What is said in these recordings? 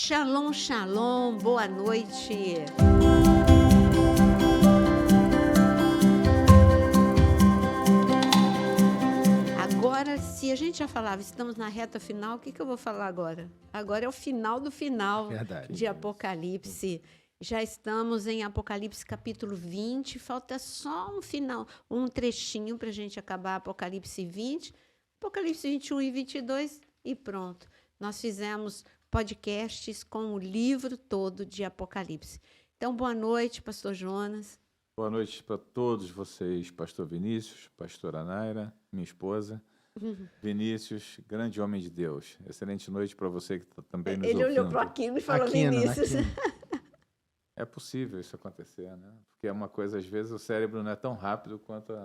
Shalom, shalom, boa noite. Agora, se a gente já falava, estamos na reta final, o que eu vou falar agora? Agora é o final do final. Verdade. De Apocalipse. Já estamos em Apocalipse capítulo 20, falta só um final, um trechinho para a gente acabar Apocalipse 20, Apocalipse 21 e 22 e pronto. Nós fizemos podcasts com o livro todo de Apocalipse. Então, boa noite, pastor Jonas. Boa noite para todos vocês, pastor Vinícius, pastora Naira, minha esposa. Vinícius, grande homem de Deus. Excelente noite para você que está também nos ouvindo. Ele olhou para o Aquino e falou, Aquino, Vinícius. É possível isso acontecer, né? Porque é uma coisa, às vezes, o cérebro não é tão rápido quanto a...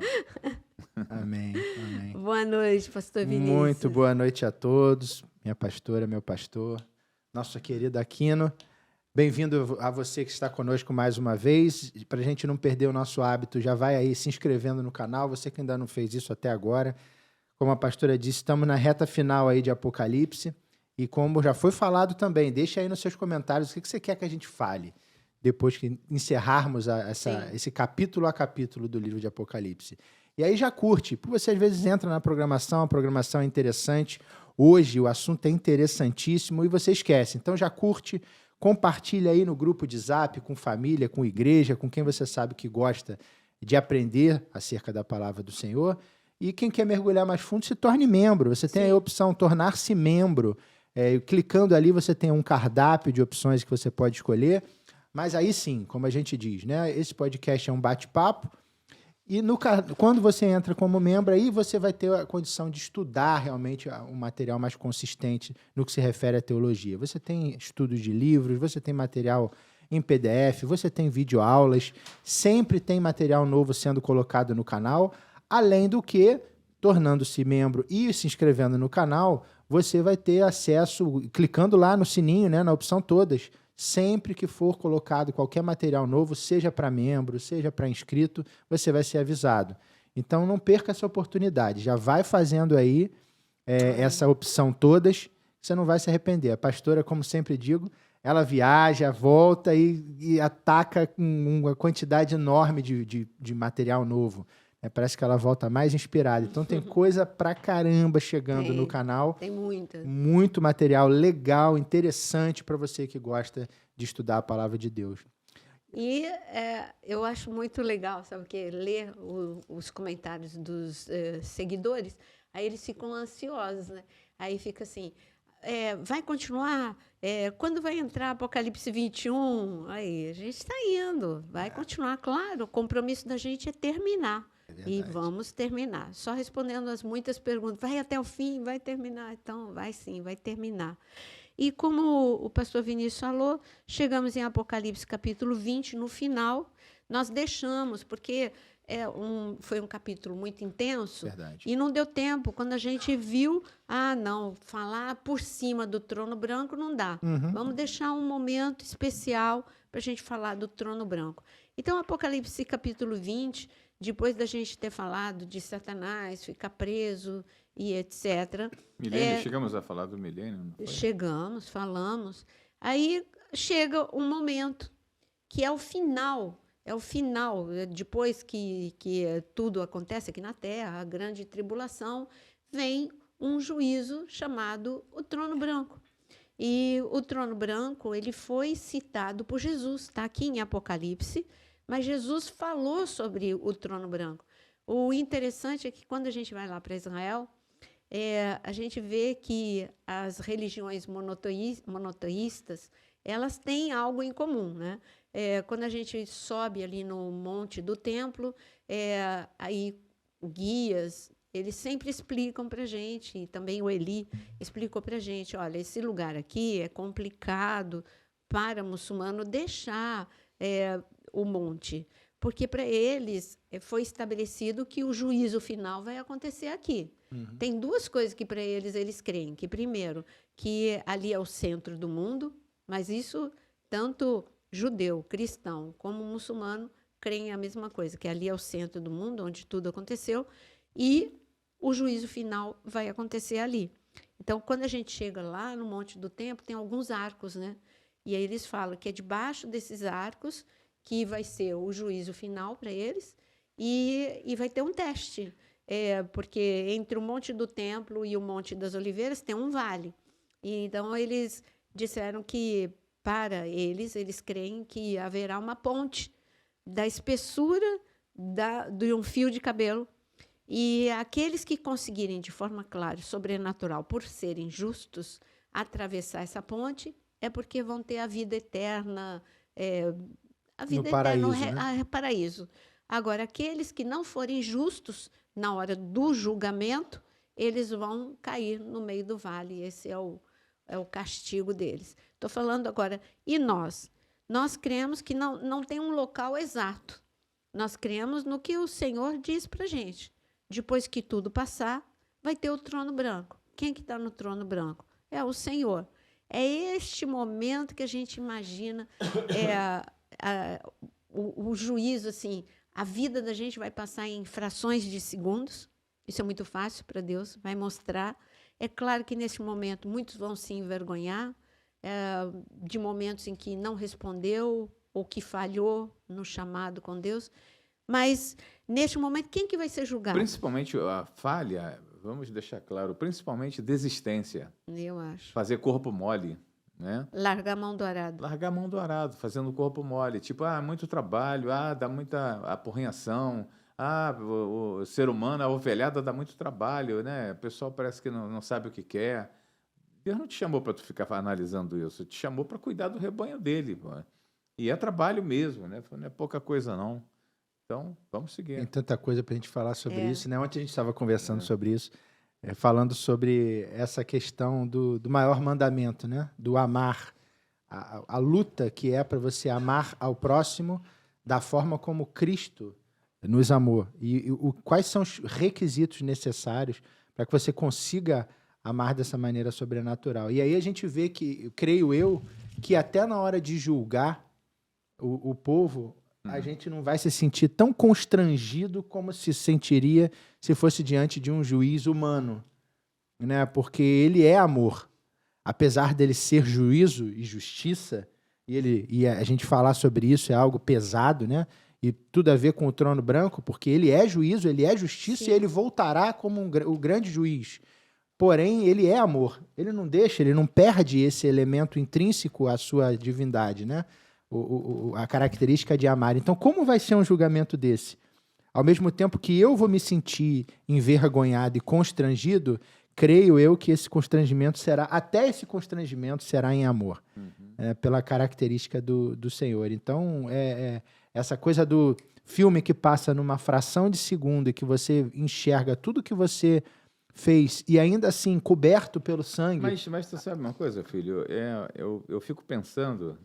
Amém, amém. Boa noite, pastor Vinícius. Muito boa noite a todos, minha pastora, meu pastor, nosso querido Aquino. Bem-vindo a você que está conosco mais uma vez. Para a gente não perder o nosso hábito, já vai aí se inscrevendo no canal, você que ainda não fez isso até agora. Como a pastora disse, estamos na reta final aí de Apocalipse. E como já foi falado também, deixa aí nos seus comentários o que você quer que a gente fale depois que encerrarmos esse capítulo a capítulo do livro de Apocalipse. E aí já curte, porque você às vezes entra na programação, a programação é interessante. Hoje o assunto é interessantíssimo e você esquece. Então já curte, compartilha aí no grupo de Zap, com família, com igreja, com quem você sabe que gosta de aprender acerca da palavra do Senhor. E quem quer mergulhar mais fundo, se torne membro. Você tem a opção tornar-se membro. Clicando ali, você tem um cardápio de opções que você pode escolher. Mas aí sim, como a gente diz, né? Esse podcast é um bate-papo. E quando você entra como membro, aí você vai ter a condição de estudar realmente um material mais consistente no que se refere à teologia. Você tem estudos de livros, você tem material em PDF, você tem videoaulas, sempre tem material novo sendo colocado no canal. Além do que, tornando-se membro e se inscrevendo no canal, você vai ter acesso, clicando lá no sininho, né, na opção todas, sempre que for colocado qualquer material novo, seja para membro, seja para inscrito, você vai ser avisado. Então, não perca essa oportunidade. Já vai fazendo aí essa opção todas, você não vai se arrepender. A pastora, como sempre digo, ela viaja, volta e ataca com uma quantidade enorme de material novo. Parece que ela volta mais inspirada. Então, tem coisa pra caramba chegando no canal. Tem muita. Muito material legal, interessante para você que gosta de estudar a palavra de Deus. E eu acho muito legal, sabe o quê? Ler os comentários dos seguidores, aí eles ficam ansiosos, né? Aí fica assim, vai continuar? Quando vai entrar Apocalipse 21? Aí, a gente está indo, vai continuar, claro, o compromisso da gente é terminar. E vamos terminar. Só respondendo as muitas perguntas. Vai até o fim? Vai terminar? Então, vai sim, vai terminar. E como o pastor Vinícius falou, chegamos em Apocalipse capítulo 20, no final, nós deixamos, porque foi um capítulo muito intenso. Verdade. E não deu tempo. Quando a gente viu, não, falar por cima do trono branco não dá. Vamos deixar um momento especial para a gente falar do trono branco. Então, Apocalipse capítulo 20... Depois da gente ter falado de Satanás, ficar preso e etc. Milênio, chegamos a falar do milênio, não foi? Chegamos, falamos. Aí chega um momento que é o final. É o final. Depois que tudo acontece aqui na Terra, a grande tribulação, vem um juízo chamado o Trono Branco. E o Trono Branco ele foi citado por Jesus, está aqui em Apocalipse. Mas Jesus falou sobre o trono branco. O interessante é que quando a gente vai lá para Israel, a gente vê que as religiões monoteístas, elas têm algo em comum, né? Quando a gente sobe ali no monte do templo, aí guias, eles sempre explicam para a gente, e também o Eli explicou para a gente, olha, esse lugar aqui é complicado para muçulmano deixar... o monte, porque para eles foi estabelecido que o juízo final vai acontecer aqui. Tem duas coisas que para eles creem, que primeiro, que ali é o centro do mundo, mas isso tanto judeu, cristão, como muçulmano creem a mesma coisa, que ali é o centro do mundo, onde tudo aconteceu, e o juízo final vai acontecer ali. Então, quando a gente chega lá no Monte do Templo, tem alguns arcos, né? E aí eles falam que é debaixo desses arcos que vai ser o juízo final para eles e vai ter um teste. Porque entre o Monte do Templo e o Monte das Oliveiras tem um vale. E, então, eles disseram que, para eles creem que haverá uma ponte da espessura de um fio de cabelo. E aqueles que conseguirem, de forma clara e sobrenatural, por serem justos, atravessar essa ponte, é porque vão ter a vida eterna, a vida No paraíso, eterna, né? paraíso. Agora, aqueles que não forem justos, na hora do julgamento, eles vão cair no meio do vale. Esse é o castigo deles. Estou falando agora, e nós? Nós cremos que não tem um local exato. Nós cremos no que o Senhor diz para a gente. Depois que tudo passar, vai ter o trono branco. Quem que está no trono branco? É o Senhor. É este momento que a gente imagina o juízo, assim, a vida da gente vai passar em frações de segundos. Isso é muito fácil para Deus, vai mostrar. É claro que, nesse momento, muitos vão se envergonhar de momentos em que não respondeu ou que falhou no chamado com Deus. Mas, neste momento, quem que vai ser julgado? Principalmente a falha, vamos deixar claro, principalmente desistência. Eu acho. Fazer corpo mole, né? Largar a mão do arado. Largar a mão do arado, fazendo corpo mole. Tipo, muito trabalho, dá muita apurrinhação. O ser humano, a ovelhada dá muito trabalho, né? O pessoal parece que não sabe o que quer. Deus não te chamou para tu ficar analisando isso, te chamou para cuidar do rebanho dele. Pô. E é trabalho mesmo, né? Não é pouca coisa, não. Então, vamos seguir. Tem tanta coisa para a gente falar sobre isso, né? Ontem a gente estava conversando sobre isso, falando sobre essa questão do maior mandamento, né? Do amar, a luta que é para você amar ao próximo da forma como Cristo nos amou. E quais são os requisitos necessários para que você consiga amar dessa maneira sobrenatural. E aí a gente vê que, creio eu, que até na hora de julgar o povo, a gente não vai se sentir tão constrangido como se sentiria se fosse diante de um juiz humano, né? Porque ele é amor. Apesar dele ser juízo e justiça, e a gente falar sobre isso é algo pesado, né? E tudo a ver com o trono branco, porque ele é juízo, ele é justiça. Sim. E ele voltará como o grande juiz. Porém, ele é amor. Ele não deixa, ele não perde esse elemento intrínseco à sua divindade, né? A característica de amar. Então, como vai ser um julgamento desse? Ao mesmo tempo que eu vou me sentir envergonhado e constrangido, creio eu que esse constrangimento será em amor, pela característica do Senhor. Então, essa coisa do filme que passa numa fração de segundo e que você enxerga tudo que você fez e ainda assim coberto pelo sangue. Mas tu sabe uma coisa, filho? Eu fico pensando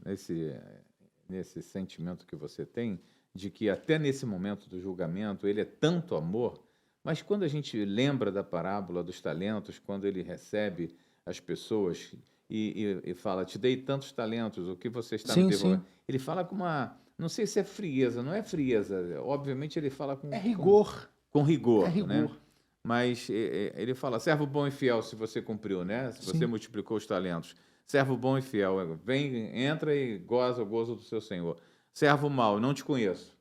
nesse sentimento que você tem de que até nesse momento do julgamento ele é tanto amor, mas quando a gente lembra da parábola dos talentos, quando ele recebe as pessoas e fala, te dei tantos talentos, o que você está me devolvendo? Ele fala com uma, não sei se é frieza, não é frieza, obviamente ele fala com... É rigor. Com rigor, é rigor. Né? Mas ele fala, servo bom e fiel, se você cumpriu, né? Se você multiplicou os talentos. Servo bom e fiel, vem, entra e goza o gozo do seu Senhor. Servo mau, não te conheço.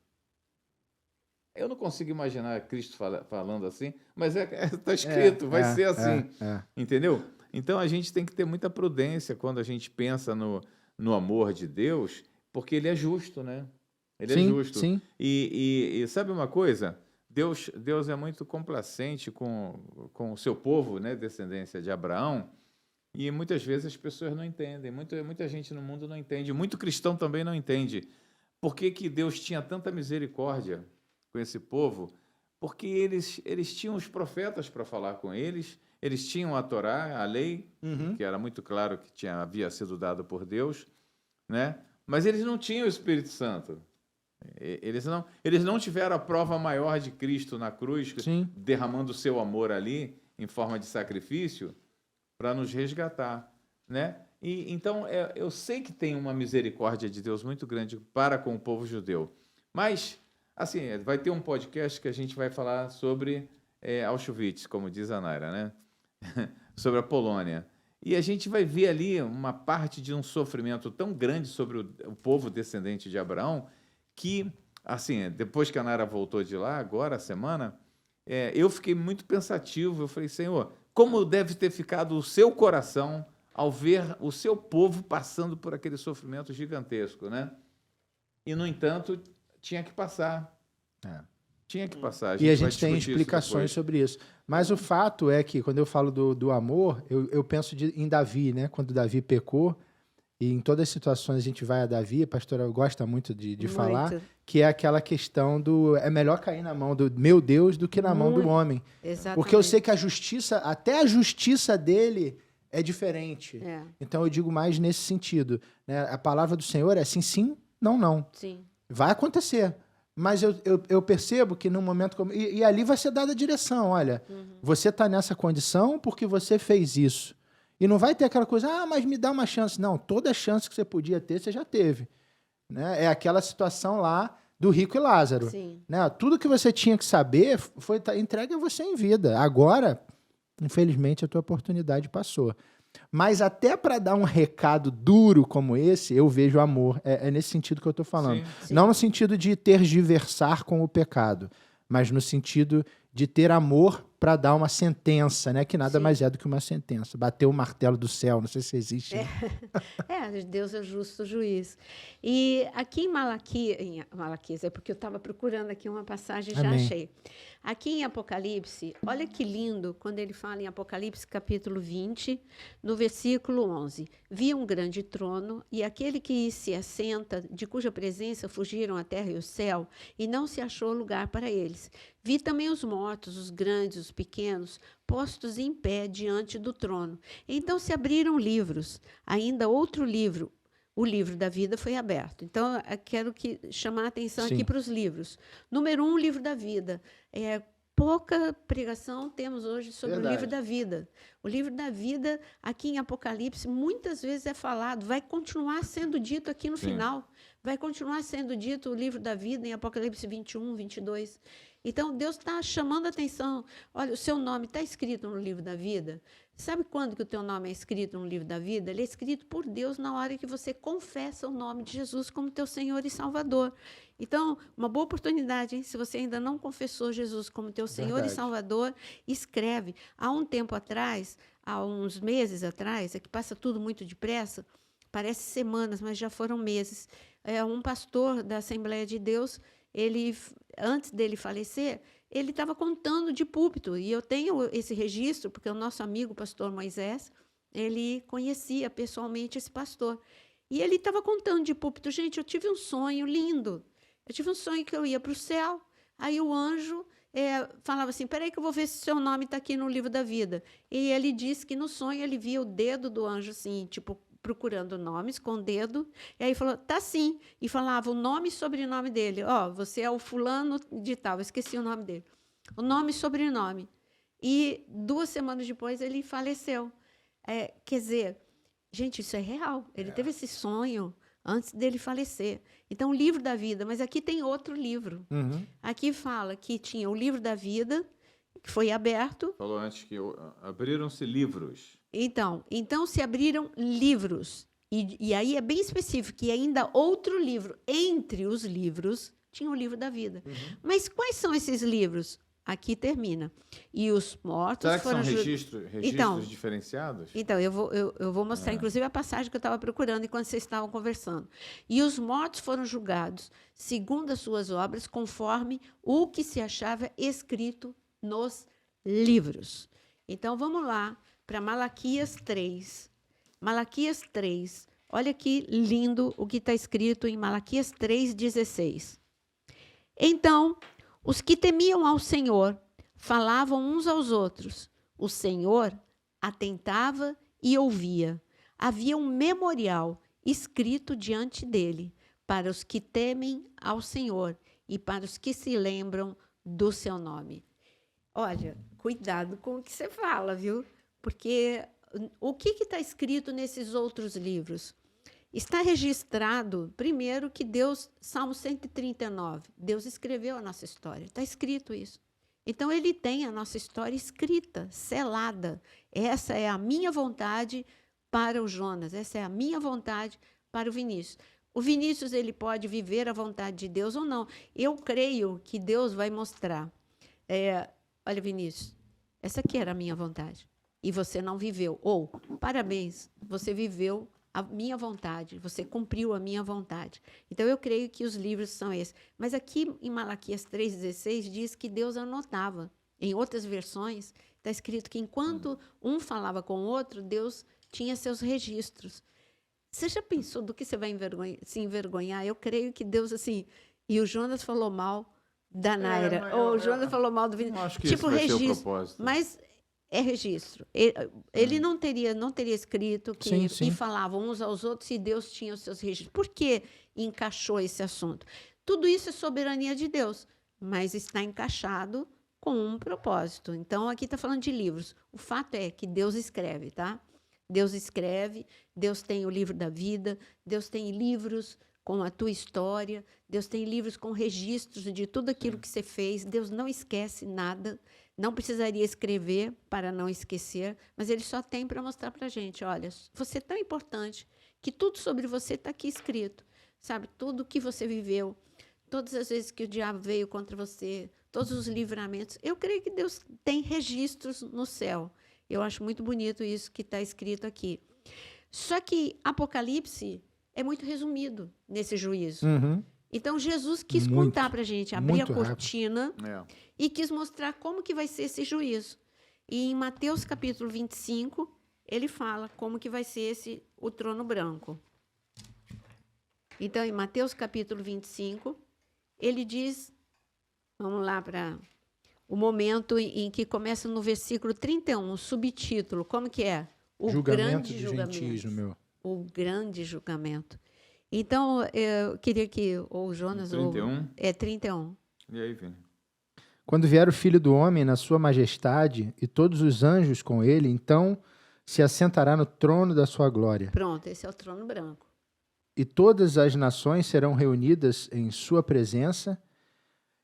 Eu não consigo imaginar Cristo falando assim, mas está escrito, vai ser assim. Entendeu? Então, a gente tem que ter muita prudência quando a gente pensa no amor de Deus, porque ele é justo, né? Ele é justo. Sim. E sabe uma coisa? Deus é muito complacente com o seu povo, né? Descendência de Abraão, e muitas vezes as pessoas não entendem. Muita gente no mundo não entende. Muito cristão também não entende. Por que Deus tinha tanta misericórdia com esse povo? Porque eles tinham os profetas para falar com eles, eles tinham a Torá, a lei, que era muito claro que havia sido dado por Deus, né? Mas eles não tinham o Espírito Santo. Eles não tiveram a prova maior de Cristo na cruz, derramando o seu amor ali, em forma de sacrifício, para nos resgatar, né? E então eu sei que tem uma misericórdia de Deus muito grande para com o povo judeu, mas assim vai ter um podcast que a gente vai falar sobre Auschwitz, como diz a Naira, né? sobre a Polônia. E a gente vai ver ali uma parte de um sofrimento tão grande sobre o povo descendente de Abraão, que, assim, depois que a Nara voltou de lá, agora, a semana, eu fiquei muito pensativo. Eu falei, Senhor, como deve ter ficado o seu coração ao ver o seu povo passando por aquele sofrimento gigantesco, né? E, no entanto, tinha que passar. Tinha que passar. E a vai gente tem discutir isso explicações depois. sobre isso. Mas o fato é que, quando eu falo do amor, eu penso em Davi, né? Quando Davi pecou, e em todas as situações a gente vai a Davi, a pastora gosta muito de falar, Muito. que é aquela questão do é melhor cair na mão do meu Deus do que na mão do Muito. homem. Exatamente. Porque eu sei que a justiça, até a justiça dele é diferente. É, Então eu digo mais nesse sentido, né? A palavra do Senhor é sim, sim, não, não. sim. Vai acontecer. Mas eu percebo que num momento como... E ali vai ser dada a direção, olha, você está nessa condição porque você fez isso. E não vai ter aquela coisa, mas me dá uma chance. Não, toda chance que você podia ter, você já teve. Né? É aquela situação lá do rico e Lázaro. Sim. Né? Tudo que você tinha que saber foi entregue a você em vida. Agora, infelizmente, a tua oportunidade passou. Mas até para dar um recado duro como esse, eu vejo amor. É nesse sentido que eu estou falando. Sim. Não no sentido de tergiversar com o pecado, mas no sentido de ter amor para dar uma sentença, né? Que nada Sim. mais é do que uma sentença. Bater o martelo do céu, não sei se existe. Né? Deus é justo juiz. E aqui em Malaquias, é porque eu estava procurando aqui uma passagem e já Amém. achei. Aqui em Apocalipse, olha que lindo quando ele fala em Apocalipse capítulo 20, no versículo 11. Vi um grande trono e aquele que se assenta, de cuja presença fugiram a terra e o céu, e não se achou lugar para eles. Vi também os mortos, os grandes, os pequenos, postos em pé diante do trono. Então se abriram livros, ainda outro livro, o livro da vida foi aberto. Então, eu quero chamar a atenção Sim. aqui para os livros. Número 1, o livro da vida. Pouca pregação temos hoje sobre Verdade. o livro da vida. O livro da vida, aqui em Apocalipse, muitas vezes é falado, vai continuar sendo dito aqui no Sim. final. Vai continuar sendo dito o livro da vida em Apocalipse 21, 22. Então, Deus está chamando a atenção. Olha, o seu nome está escrito no livro da vida. Sabe quando que o teu nome é escrito no livro da vida? Ele é escrito por Deus na hora que você confessa o nome de Jesus como teu Senhor e Salvador. Então, uma boa oportunidade, hein? Se você ainda não confessou Jesus como teu Senhor Verdade. e Salvador, escreve. Há um tempo atrás, há uns meses atrás, é que passa tudo muito depressa, parece semanas, mas já foram meses. Um pastor da Assembleia de Deus, antes dele falecer, ele estava contando de púlpito, e eu tenho esse registro, porque o nosso amigo, o pastor Moisés, ele conhecia pessoalmente esse pastor. E ele estava contando de púlpito, gente, eu tive um sonho lindo, eu tive um sonho que eu ia para o céu, aí o anjo falava assim, peraí que eu vou ver se o seu nome está aqui no livro da vida. E ele disse que no sonho ele via o dedo do anjo assim, tipo, procurando nomes com o dedo, e aí falou, tá sim, e falava o nome e sobrenome dele, você é o fulano de tal, eu esqueci o nome dele, o nome e sobrenome, e 2 semanas depois ele faleceu. Quer dizer, gente, isso é real, ele teve esse sonho antes dele falecer. Então, o livro da vida, mas aqui tem outro livro, aqui fala que tinha o livro da vida, que foi aberto. Falou antes que abriram-se livros. Então se abriram livros. E aí é bem específico, que ainda outro livro. Entre os livros, tinha o livro da vida. Mas quais são esses livros? Aqui termina. E os mortos Será que foram... são registros diferenciados? Então, eu vou mostrar, inclusive, a passagem que eu estava procurando enquanto vocês estavam conversando. E os mortos foram julgados segundo as suas obras, conforme o que se achava escrito nos livros. Então, vamos lá para Malaquias 3. Malaquias 3. Olha que lindo o que está escrito em Malaquias 3,16. Então, os que temiam ao Senhor falavam uns aos outros. O Senhor atentava e ouvia. Havia um memorial escrito diante dele para os que temem ao Senhor e para os que se lembram do seu nome. Olha, cuidado com o que você fala, viu? Porque o que está escrito nesses outros livros? Está registrado, primeiro, que Deus, Salmo 139, Deus escreveu a nossa história. Está escrito isso. Então, ele tem a nossa história escrita, selada. Essa é a minha vontade para o Jonas, essa é a minha vontade para o Vinícius. O Vinícius, ele pode viver a vontade de Deus ou não. Eu creio que Deus vai mostrar. Olha, Vinícius, essa aqui era a minha vontade. E você não viveu. Ou, parabéns, você viveu a minha vontade, você cumpriu a minha vontade. Então, eu creio que os livros são esses. Mas aqui em Malaquias 3,16 diz que Deus anotava. Em outras versões, está escrito que enquanto um falava com o outro, Deus tinha seus registros. Você já pensou do que você vai se envergonhar? Eu creio que Deus, assim... E o Jonas falou mal da Naira. Ou o Jonas falou mal do Vinícius. Acho que Tipo, esse vai ser o registro. propósito. Mas é registro. Ele não teria escrito que Sim, sim. e falavam uns aos outros e Deus tinha os seus registros. Por que encaixou esse assunto? Tudo isso é soberania de Deus, mas está encaixado com um propósito. Então, aqui está falando de livros. O fato é que Deus escreve, tá? Deus escreve, Deus tem o livro da vida, Deus tem livros com a tua história, Deus tem livros com registros de tudo aquilo que você fez. Deus não esquece nada, não precisaria escrever para não esquecer, mas Ele só tem para mostrar para a gente, olha, você é tão importante que tudo sobre você está aqui escrito, sabe? Tudo que você viveu, todas as vezes que o diabo veio contra você, todos os livramentos. Eu creio que Deus tem registros no céu. Eu acho muito bonito isso que está escrito aqui. Só que Apocalipse é muito resumido nesse juízo. Uhum. Então, Jesus quis Muito, contar para a gente, abrir a muito rápido. cortina e quis mostrar como que vai ser esse juízo. E em Mateus capítulo 25, ele fala como que vai ser o trono branco. Então, em Mateus capítulo 25, ele diz, vamos lá para o momento em que começa no versículo 31, o subtítulo, como que é? O Julgamento grande dos julgamento. gentios, no meu. O grande julgamento. Então, eu queria que ou o Jonas... 31? É 31. E aí, Vini? Quando vier o Filho do Homem na sua majestade e todos os anjos com ele, então se assentará no trono da sua glória. Pronto, esse é o trono branco. E todas as nações serão reunidas em sua presença,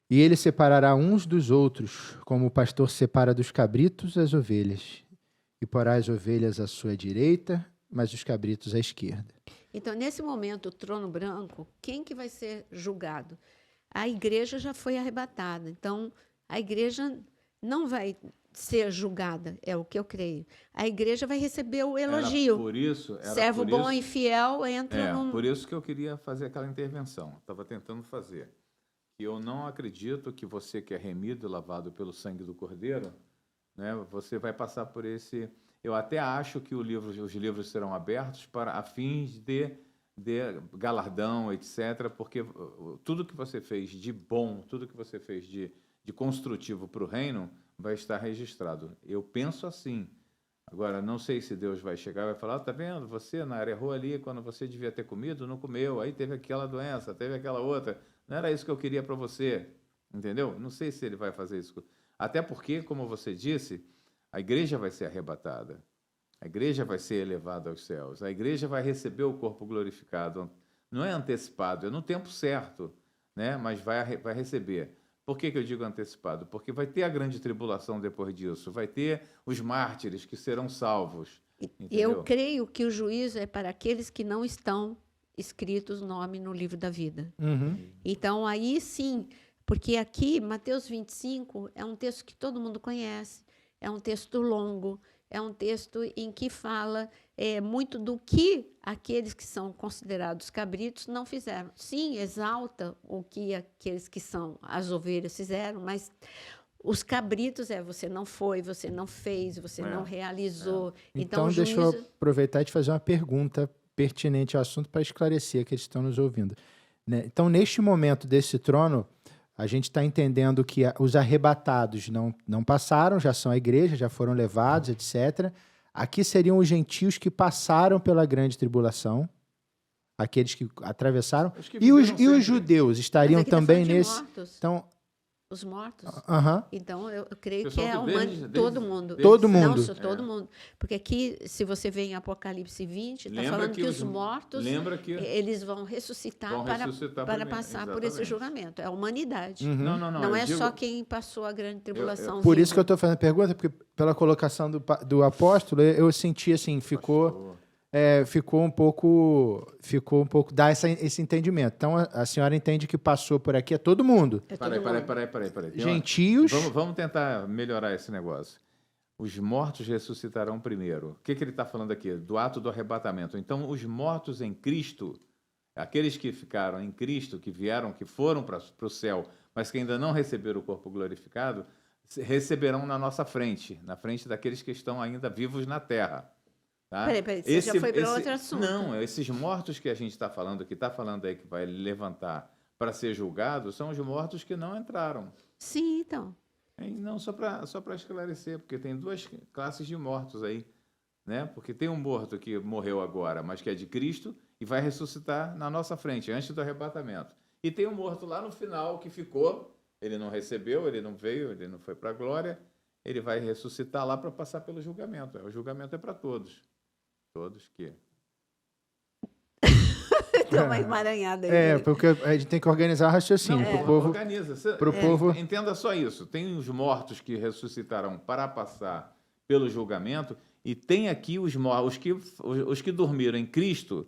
e ele separará uns dos outros, como o pastor separa dos cabritos as ovelhas, e porá as ovelhas à sua direita, mas os cabritos à esquerda. Então, nesse momento, o trono branco, quem que vai ser julgado? A igreja já foi arrebatada. Então, a igreja não vai ser julgada, é o que eu creio. A igreja vai receber o elogio. Servo bom e fiel entra num... Por isso que eu queria fazer aquela intervenção. Estava tentando fazer. Que eu não acredito que você que é remido e lavado pelo sangue do Cordeiro, né, você vai passar por esse... Eu até acho que os livros serão abertos a fins de galardão, etc., porque tudo que você fez de bom, tudo que você fez de construtivo para o reino, vai estar registrado. Eu penso assim. Agora, não sei se Deus vai chegar e vai falar, tá vendo, você, Nara, errou ali quando você devia ter comido, não comeu, aí teve aquela doença, teve aquela outra, não era isso que eu queria para você, entendeu? Não sei se ele vai fazer isso. Até porque, como você disse, a igreja vai ser arrebatada, a igreja vai ser elevada aos céus, a igreja vai receber o corpo glorificado. Não é antecipado, é no tempo certo, né? Mas vai receber. Por que eu digo antecipado? Porque vai ter a grande tribulação depois disso, vai ter os mártires que serão salvos. Entendeu? Eu creio que o juízo é para aqueles que não estão escritos nome no livro da vida. Uhum. Então, aí sim, porque aqui, Mateus 25, é um texto que todo mundo conhece, é um texto longo, é um texto em que fala muito do que aqueles que são considerados cabritos não fizeram. Sim, exalta o que aqueles que são as ovelhas fizeram, mas os cabritos você não foi, você não fez, você não realizou. Então deixa eu aproveitar e te fazer uma pergunta pertinente ao assunto para esclarecer que eles estão nos ouvindo. Né? Então, neste momento desse trono, a gente está entendendo que os arrebatados não passaram, já são a igreja, já foram levados, etc. Aqui seriam os gentios que passaram pela grande tribulação, aqueles que atravessaram. E os judeus estariam também nesse... Então, os mortos. Aham. Então, eu creio que Pessoal é que todo mundo. Todo Não, mundo. só todo mundo. Porque aqui, se você vê em Apocalipse 20, está Lembra falando que que os os- mortos, lembra que eles vão ressuscitar, vão para, ressuscitar para primeiro, passar por esse exatamente. julgamento. É a humanidade. Uhum. Não, Não eu é digo- só quem passou a grande tribulação. Por isso que eu estou fazendo a pergunta, porque pela colocação do apóstolo, eu senti assim, ficou um pouco, dá esse entendimento. Então, a senhora entende que passou por aqui é todo mundo. É todo mundo. Peraí. Gentios. Vamos tentar melhorar esse negócio. Os mortos ressuscitarão primeiro. O que ele está falando aqui? Do ato do arrebatamento. Então, os mortos em Cristo, aqueles que ficaram em Cristo, que vieram, que foram para o céu, mas que ainda não receberam o corpo glorificado, receberão na nossa frente, na frente daqueles que estão ainda vivos na terra. Tá? Peraí, você já foi para outro assunto. Não, esses mortos que a gente está falando, que está falando aí que vai levantar para ser julgado, são os mortos que não entraram. Sim, então. Não, só para esclarecer, porque tem duas classes de mortos aí, né? Porque tem um morto que morreu agora, mas que é de Cristo e vai ressuscitar na nossa frente, antes do arrebatamento. E tem um morto lá no final que ficou, ele não recebeu, ele não veio, ele não foi para a glória, ele vai ressuscitar lá para passar pelo julgamento. O julgamento é para todos. Todos que... Deu uma emaranhada aí. Porque a gente tem que organizar o raciocínio. Pro povo, organiza. povo... Entenda só isso. Tem os mortos que ressuscitarão para passar pelo julgamento e tem aqui os que dormiram em Cristo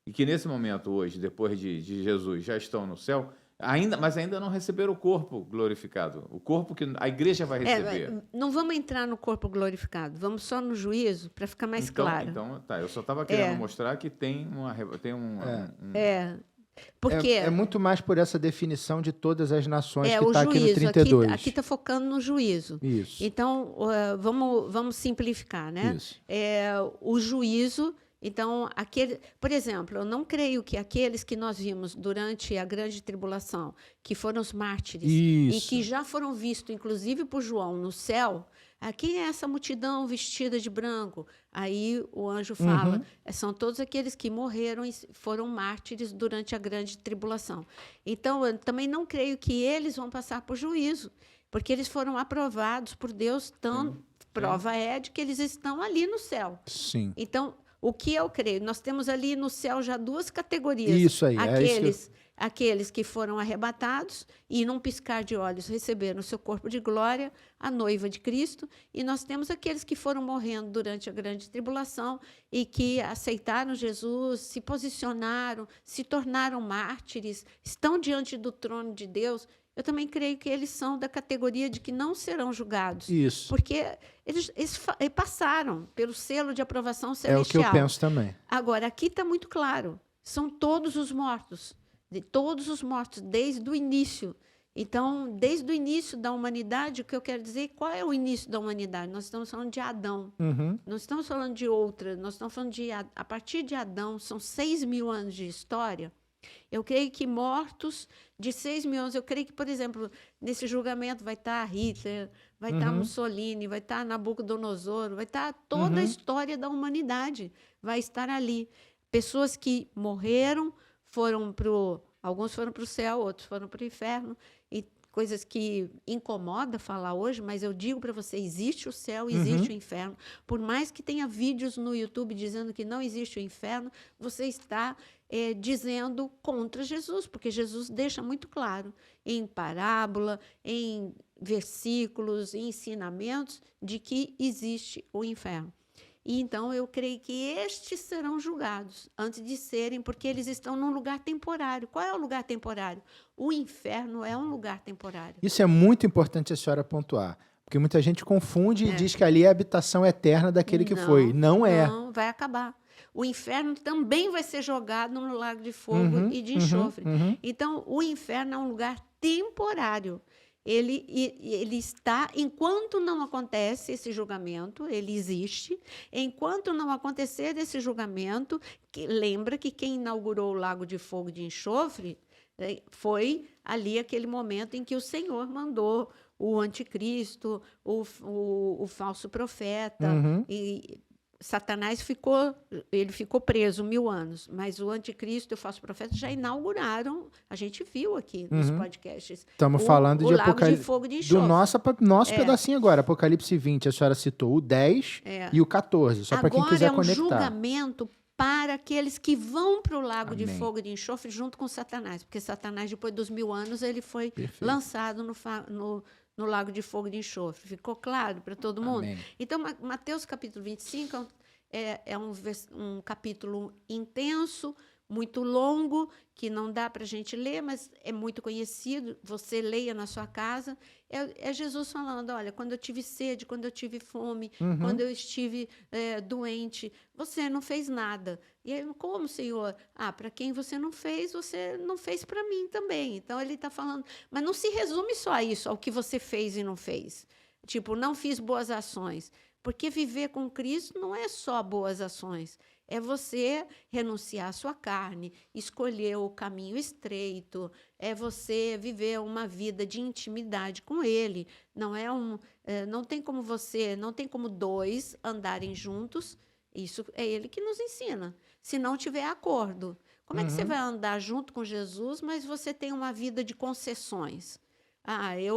e que nesse momento hoje, depois de Jesus, já estão no céu, mas ainda não receberam o corpo glorificado. O corpo que a igreja vai receber. Não vamos entrar no corpo glorificado. Vamos só no juízo, para ficar mais claro. Então, tá. Eu só estava querendo mostrar que tem Porque É muito mais por essa definição de todas as nações que o está aqui no juízo. 32. Aqui está focando no juízo. Isso. Então, vamos simplificar, né? Isso. O juízo. Então, por exemplo, eu não creio que aqueles que nós vimos durante a grande tribulação, que foram os mártires, Isso. e que já foram vistos, inclusive por João, no céu, quem é essa multidão vestida de branco? Aí o anjo fala, são todos aqueles que morreram e foram mártires durante a grande tribulação. Então, eu também não creio que eles vão passar por juízo, porque eles foram aprovados por Deus, prova é de que eles estão ali no céu. Sim. Então, o que eu creio? Nós temos ali no céu já duas categorias. Isso aí. Aqueles que foram arrebatados e, num piscar de olhos, receberam o seu corpo de glória, a noiva de Cristo. E nós temos aqueles que foram morrendo durante a grande tribulação e que aceitaram Jesus, se posicionaram, se tornaram mártires, estão diante do trono de Deus. Eu também creio que eles são da categoria de que não serão julgados. Isso. Porque eles passaram pelo selo de aprovação celestial. É o que eu penso também. Agora, aqui está muito claro. São todos os mortos. Desde o início. Então, desde o início da humanidade, o que eu quero dizer, qual é o início da humanidade? Nós estamos falando de Adão. Não estamos falando de outra. Nós estamos falando a partir de Adão, são 6.000 anos de história. Eu creio que mortos de 6.000 anos, eu creio que, por exemplo, nesse julgamento vai estar Hitler, vai estar Mussolini, vai estar Nabucodonosor, vai estar toda a história da humanidade, vai estar ali. Pessoas que morreram, alguns foram para o céu, outros foram para o inferno, e coisas que incomoda falar hoje, mas eu digo para você, existe o céu, existe o inferno. Por mais que tenha vídeos no YouTube dizendo que não existe o inferno, você está dizendo contra Jesus, porque Jesus deixa muito claro em parábola, em versículos, em ensinamentos, de que existe o inferno. E então eu creio que estes serão julgados antes de serem, porque eles estão num lugar temporário. Qual é o lugar temporário? O inferno é um lugar temporário. Isso é muito importante a senhora pontuar, porque muita gente confunde e diz que ali é a habitação eterna daquele que foi. Não é. Não, vai acabar. O inferno também vai ser jogado no lago de fogo e de enxofre. Então, o inferno é um lugar temporário. Ele está, enquanto não acontece esse julgamento, ele existe. Enquanto não acontecer esse julgamento, lembra que quem inaugurou o lago de fogo e de enxofre foi ali aquele momento em que o Senhor mandou o anticristo, o falso profeta, e Satanás ele ficou preso 1000 anos, mas o anticristo e o falso profeta já inauguraram, a gente viu aqui nos podcasts. Estamos falando de lago de Apocalipse. fogo de Do enxofre. nosso pedacinho agora, Apocalipse 20, a senhora citou o 10 e o 14, só para quem Agora quiser é um conectar. julgamento para aqueles que vão para o lago de Amém. fogo e de enxofre junto com Satanás, porque Satanás, depois dos 1000 anos, ele foi Perfeito. lançado no lago de fogo e de enxofre. Ficou claro para todo mundo? Amém. Então, Mateus capítulo 25 é um capítulo intenso, muito longo, que não dá para a gente ler, mas é muito conhecido. Você leia na sua casa. É Jesus falando, olha, quando eu tive sede, quando eu tive fome, quando eu estive doente, você não fez nada. E aí, como, Senhor? Para quem você não fez para mim também. Então, ele está falando. Mas não se resume só a isso, ao que você fez e não fez. Tipo, não fiz boas ações. Porque viver com Cristo não é só boas ações. É você renunciar à sua carne, escolher o caminho estreito, é você viver uma vida de intimidade com Ele. Não tem como dois andarem juntos. Isso é Ele que nos ensina. Se não tiver acordo, como é que você vai andar junto com Jesus, mas você tem uma vida de concessões?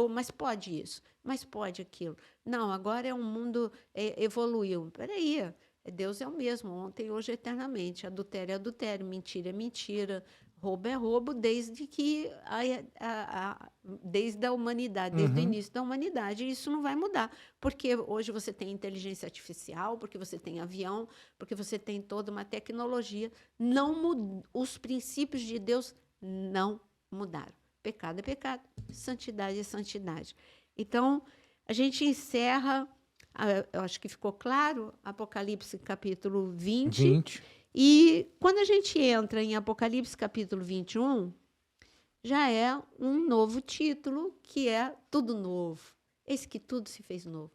Mas pode isso, mas pode aquilo. Não, agora é um mundo evoluiu. Peraí. Deus é o mesmo, ontem, hoje, eternamente. Adultério é adultério, mentira é mentira, roubo é roubo, desde a humanidade, desde o início da humanidade. E isso não vai mudar, porque hoje você tem inteligência artificial, porque você tem avião, porque você tem toda uma tecnologia. Os princípios de Deus não mudaram. Pecado é pecado, santidade é santidade. Então, a gente encerra... Eu acho que ficou claro, Apocalipse capítulo 20. E quando a gente entra em Apocalipse capítulo 21, já é um novo título, que é Tudo Novo. Eis que tudo se fez novo.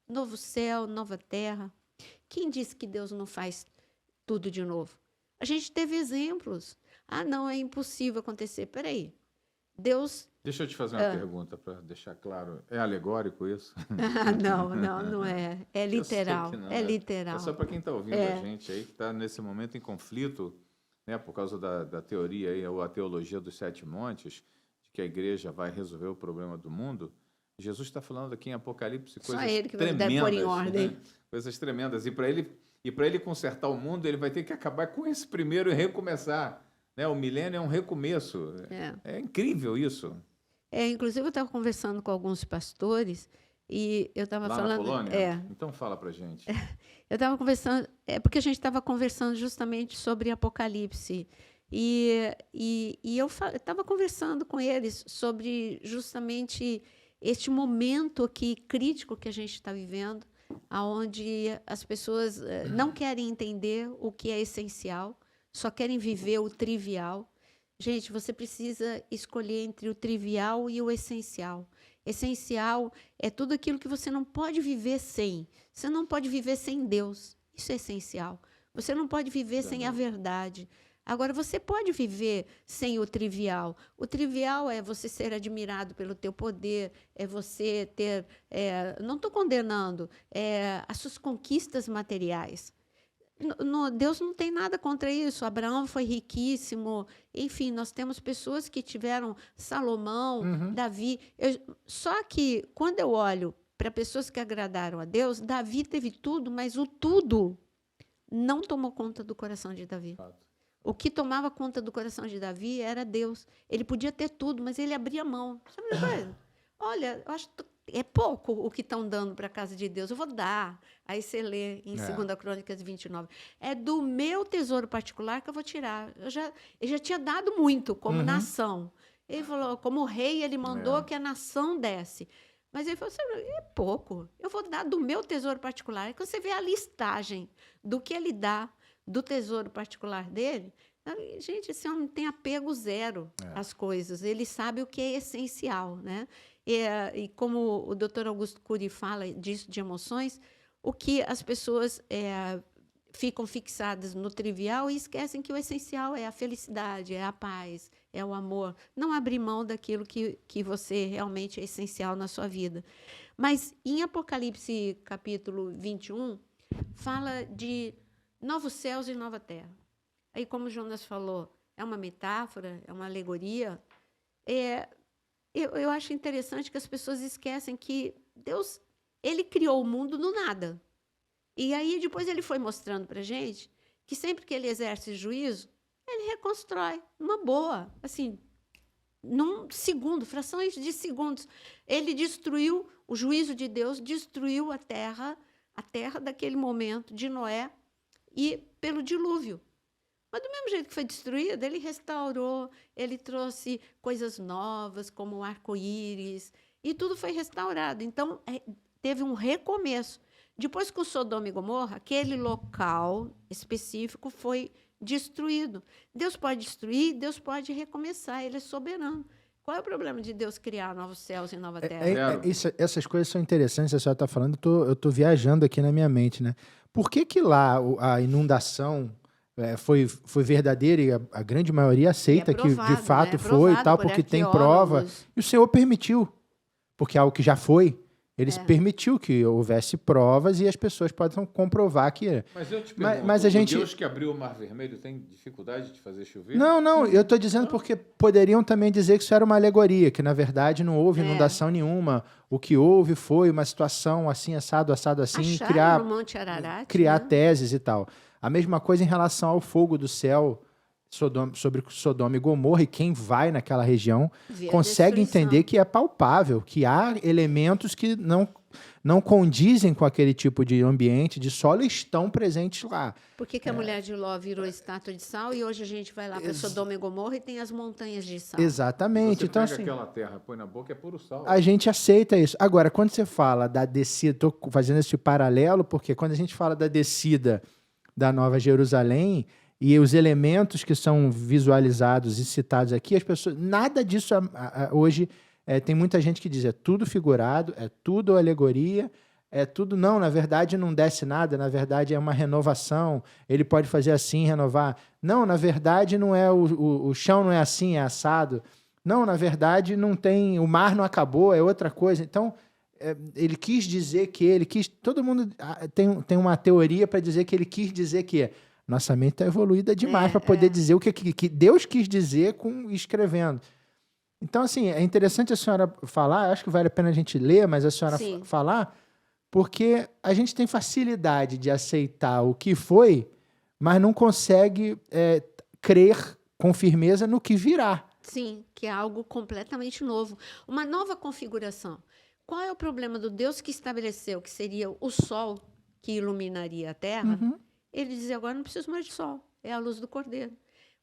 Novo céu, nova terra. Quem disse que Deus não faz tudo de novo? A gente teve exemplos. Não, é impossível acontecer. Peraí, Deus... Deixa eu te fazer uma pergunta para deixar claro. É alegórico isso? Não é. É literal. É literal. É só para quem está ouvindo a gente aí, que está nesse momento em conflito, né, por causa da teoria aí, ou a teologia dos 7 montes, de que a igreja vai resolver o problema do mundo. Jesus está falando aqui em Apocalipse coisas tremendas. Só ele que vai pôr em ordem. Né? Coisas tremendas. E para ele consertar o mundo, ele vai ter que acabar com esse primeiro e recomeçar. Né? O milênio é um recomeço. É incrível isso. Inclusive, eu estava conversando com alguns pastores e eu estava falando... Na Polônia? Então fala para a gente. Eu estava conversando... porque a gente estava conversando justamente sobre Apocalipse. E eu estava conversando com eles sobre justamente este momento aqui crítico que a gente está vivendo, onde as pessoas não querem entender o que é essencial, só querem viver o trivial. Gente, você precisa escolher entre o trivial e o essencial. Essencial é tudo aquilo que você não pode viver sem. Você não pode viver sem Deus. Isso é essencial. Você não pode viver sem a verdade. Agora, você pode viver sem o trivial. O trivial é você ser admirado pelo teu poder, é você ter... não estou condenando, as suas conquistas materiais. Deus não tem nada contra isso. Abraão foi riquíssimo. Enfim, nós temos pessoas que tiveram Salomão, Davi. Só que, quando eu olho para pessoas que agradaram a Deus, Davi teve tudo, mas o tudo não tomou conta do coração de Davi. O que tomava conta do coração de Davi era Deus. Ele podia ter tudo, mas ele abria mão. Sabe uma coisa? Olha, eu acho que é pouco o que estão dando para a casa de Deus. Eu vou dar. Aí você lê em 2 Crônicas 29. É do meu tesouro particular que eu vou tirar. Ele já tinha dado muito como nação. Ele falou, como rei, ele mandou que a nação desse. Mas ele falou assim, é pouco. Eu vou dar do meu tesouro particular. E quando você vê a listagem do que ele dá do tesouro particular dele, gente, esse homem tem apego zero às coisas. Ele sabe o que é essencial, né? E como o Dr. Augusto Cury fala disso, de emoções, o que as pessoas ficam fixadas no trivial e esquecem que o essencial é a felicidade, é a paz, é o amor. Não abrir mão daquilo que você realmente é essencial na sua vida. Mas em Apocalipse capítulo 21, fala de novos céus e nova terra. Aí, como o Jonas falou, é uma metáfora, é uma alegoria. Eu acho interessante que as pessoas esquecem que Deus, ele criou o mundo do nada. E aí, depois, ele foi mostrando para a gente que sempre que ele exerce juízo, ele reconstrói, numa boa, assim, num segundo, frações de segundos. Ele destruiu, o juízo de Deus destruiu a terra daquele momento de Noé e pelo dilúvio. Mas do mesmo jeito que foi destruída, ele restaurou, ele trouxe coisas novas, como o arco-íris, e tudo foi restaurado. Então, teve um recomeço. Depois que o Sodoma e Gomorra, aquele local específico foi destruído. Deus pode destruir, Deus pode recomeçar, ele é soberano. Qual é o problema de Deus criar novos céus e nova terra? Essas coisas são interessantes, a senhora está falando, eu estou viajando aqui na minha mente, né? Por que lá a inundação foi verdadeira e a grande maioria aceita que de fato foi e tal, porque tem prova, e o Senhor permitiu, porque é algo que já foi. Ele permitiu que houvesse provas e as pessoas podem comprovar que... Mas eu te pergunto, mas a gente... Deus que abriu o Mar Vermelho tem dificuldade de fazer chover? Não, eu estou dizendo porque poderiam também dizer que isso era uma alegoria, que na verdade não houve inundação nenhuma. O que houve foi uma situação assim, assado assim, no Monte Ararat, criar teses e tal. A mesma coisa em relação ao fogo do céu sobre Sodoma e Gomorra, e quem vai naquela região consegue entender que é palpável, que há elementos que não condizem com aquele tipo de ambiente de solo e estão presentes lá. Por que a mulher de Ló virou estátua de sal e hoje a gente vai lá para Sodoma e Gomorra e tem as montanhas de sal? Exatamente. Você então, pega aquela terra, põe na boca, é puro sal. A gente aceita isso. Agora, quando você fala da descida, estou fazendo esse paralelo, porque quando a gente fala da descida da Nova Jerusalém, e os elementos que são visualizados e citados aqui, as pessoas, nada disso hoje, tem muita gente que diz, é tudo figurado, é tudo alegoria, é tudo, não, na verdade não desce nada, na verdade é uma renovação, ele pode fazer assim, renovar. Não, na verdade não é o chão não é assim, é assado. Não, na verdade não tem, o mar não acabou, é outra coisa. Então, ele quis dizer que todo mundo tem uma teoria para dizer que ele quis dizer que nossa mente está evoluída demais para poder dizer o que Deus quis dizer escrevendo. Então, assim, é interessante a senhora falar, acho que vale a pena a gente ler, mas a senhora falar, porque a gente tem facilidade de aceitar o que foi, mas não consegue crer com firmeza no que virá. Sim, que é algo completamente novo. Uma nova configuração. Qual é o problema do Deus que estabeleceu que seria o sol que iluminaria a terra? Ele dizia, agora não preciso mais de sol, é a luz do Cordeiro.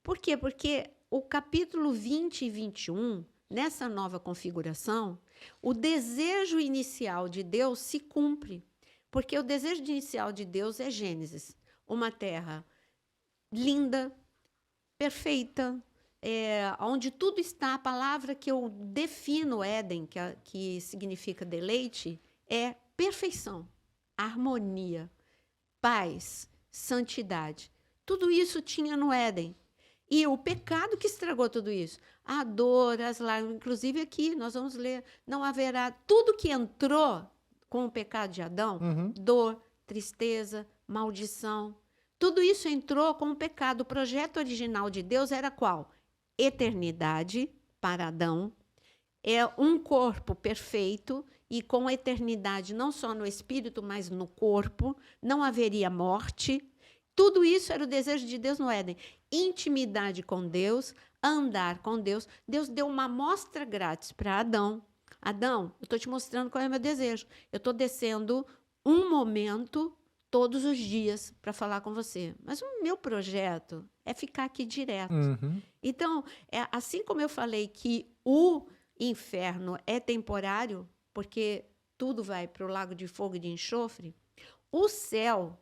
Por quê? Porque o capítulo 20 e 21, nessa nova configuração, o desejo inicial de Deus se cumpre. Porque o desejo inicial de Deus é Gênesis, uma terra linda, perfeita, onde tudo está. A palavra que eu defino Éden, que significa deleite, é perfeição, harmonia, paz, santidade. Tudo isso tinha no Éden. E o pecado que estragou tudo isso. A dor, as lágrimas. Inclusive aqui, nós vamos ler, não haverá... Tudo que entrou com o pecado de Adão, dor, tristeza, maldição, tudo isso entrou com o pecado. O projeto original de Deus era qual? Eternidade para Adão. É um corpo perfeito e com eternidade não só no espírito, mas no corpo. Não haveria morte. Tudo isso era o desejo de Deus no Éden. Intimidade com Deus, andar com Deus. Deus deu uma amostra grátis para Adão. Adão, eu estou te mostrando qual é o meu desejo. Eu estou descendo um momento todos os dias para falar com você. Mas o meu projeto é ficar aqui direto. Então, assim como eu falei que o inferno é temporário, porque tudo vai para o lago de fogo e de enxofre, o céu...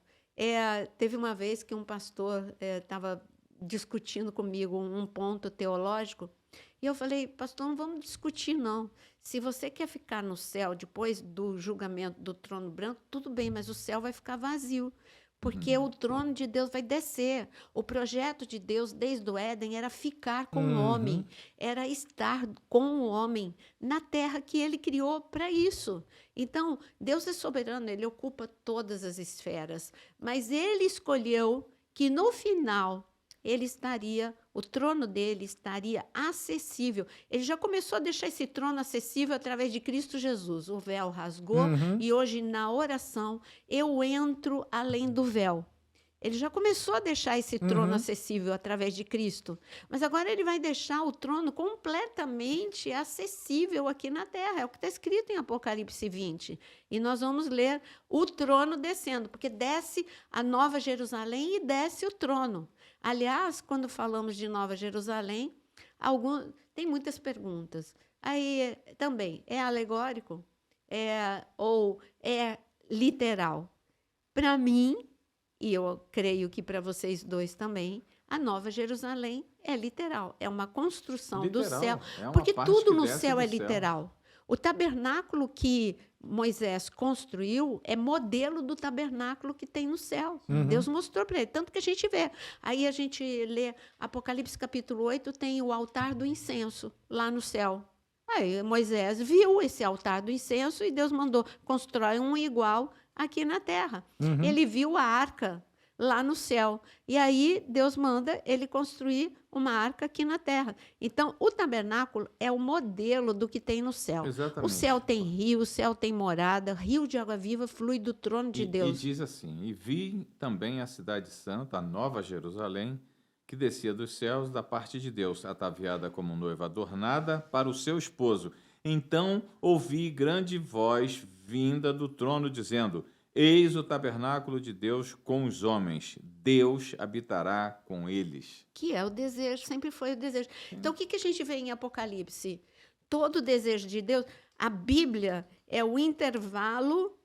teve uma vez que um pastor estava discutindo comigo um ponto teológico, e eu falei, pastor, não vamos discutir, não. Se você quer ficar no céu depois do julgamento do trono branco, tudo bem, mas o céu vai ficar vazio, porque o trono de Deus vai descer. O projeto de Deus, desde o Éden, era ficar com o homem, era estar com o homem na terra que ele criou para isso. Então, Deus é soberano, ele ocupa todas as esferas, mas ele escolheu que no final o trono dele estaria acessível. Ele já começou a deixar esse trono acessível através de Cristo Jesus. O véu rasgou e hoje, na oração, eu entro além do véu. Ele já começou a deixar esse trono acessível através de Cristo. Mas agora ele vai deixar o trono completamente acessível aqui na terra. É o que está escrito em Apocalipse 20. E nós vamos ler o trono descendo, porque desce a Nova Jerusalém e desce o trono. Aliás, quando falamos de Nova Jerusalém, tem muitas perguntas. Aí também, é alegórico? Ou é literal? Para mim, e eu creio que para vocês dois também, a Nova Jerusalém é literal, é uma construção do céu, porque tudo no céu é literal. O tabernáculo que Moisés construiu é modelo do tabernáculo que tem no céu. Deus mostrou para ele, tanto que a gente vê. Aí a gente lê Apocalipse capítulo 8, tem o altar do incenso lá no céu. Aí Moisés viu esse altar do incenso e Deus mandou constrói um igual aqui na terra. Ele viu a arca lá no céu. E aí Deus manda ele construir uma arca aqui na terra. Então, o tabernáculo é o modelo do que tem no céu. Exatamente. O céu tem rio, o céu tem morada, rio de água viva flui do trono de Deus. E diz assim, e vi também a cidade santa, a Nova Jerusalém, que descia dos céus da parte de Deus, ataviada como noiva adornada para o seu esposo. Então ouvi grande voz vinda do trono, dizendo: Eis o tabernáculo de Deus com os homens. Deus habitará com eles. Que é o desejo, sempre foi o desejo. Então, o que a gente vê em Apocalipse? Todo o desejo de Deus. A Bíblia é o intervalo,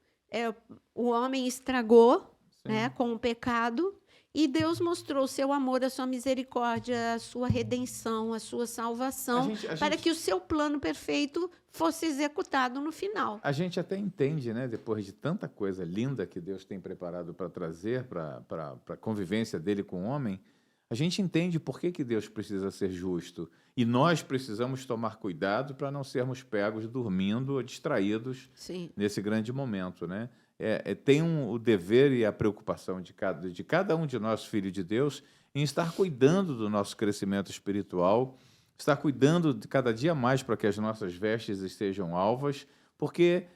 o homem estragou, né, com o pecado, e Deus mostrou o seu amor, a sua misericórdia, a sua redenção, a sua salvação, para que o seu plano perfeito fosse executado no final. A gente até entende, né, depois de tanta coisa linda que Deus tem preparado para trazer para a convivência dele com o homem, a gente entende por que Deus precisa ser justo. E nós precisamos tomar cuidado para não sermos pegos dormindo ou distraídos nesse grande momento, né? Tem o dever e a preocupação de cada um de nós, filho de Deus, em estar cuidando do nosso crescimento espiritual, estar cuidando de cada dia mais para que as nossas vestes estejam alvas, porque